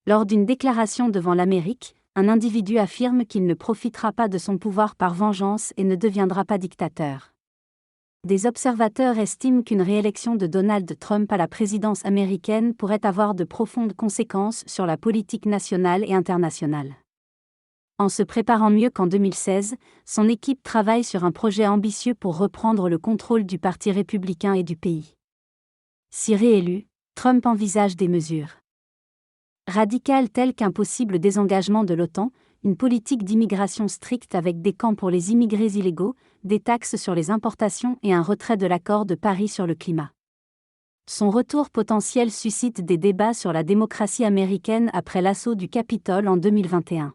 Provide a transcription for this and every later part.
Lors d'une déclaration devant l'Amérique, un individu affirme qu'il ne profitera pas de son pouvoir par vengeance et ne deviendra pas dictateur. Des observateurs estiment qu'une réélection de Donald Trump à la présidence américaine pourrait avoir de profondes conséquences sur la politique nationale et internationale. En se préparant mieux qu'en 2016, son équipe travaille sur un projet ambitieux pour reprendre le contrôle du Parti républicain et du pays. Si réélu, Trump envisage des mesures radicales telles qu'un possible désengagement de l'OTAN, une politique d'immigration stricte avec des camps pour les immigrés illégaux, des taxes sur les importations et un retrait de l'accord de Paris sur le climat. Son retour potentiel suscite des débats sur la démocratie américaine après l'assaut du Capitole en 2021.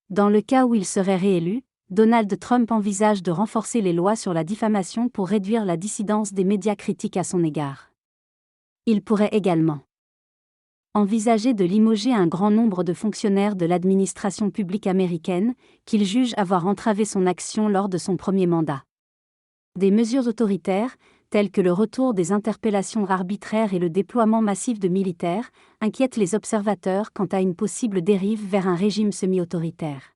Dans le cas où il serait réélu, Donald Trump envisage de renforcer les lois sur la diffamation pour réduire la dissidence des médias critiques à son égard. Il pourrait également envisager de limoger un grand nombre de fonctionnaires de l'administration publique américaine, qu'il juge avoir entravé son action lors de son premier mandat. Des mesures autoritaires, telles que le retour des interpellations arbitraires et le déploiement massif de militaires, inquiètent les observateurs quant à une possible dérive vers un régime semi-autoritaire.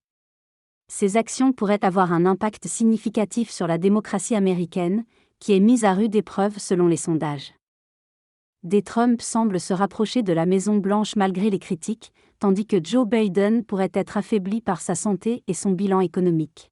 Ces actions pourraient avoir un impact significatif sur la démocratie américaine, qui est mise à rude épreuve selon les sondages. Trump semble se rapprocher de la Maison-Blanche malgré les critiques, tandis que Joe Biden pourrait être affaibli par sa santé et son bilan économique.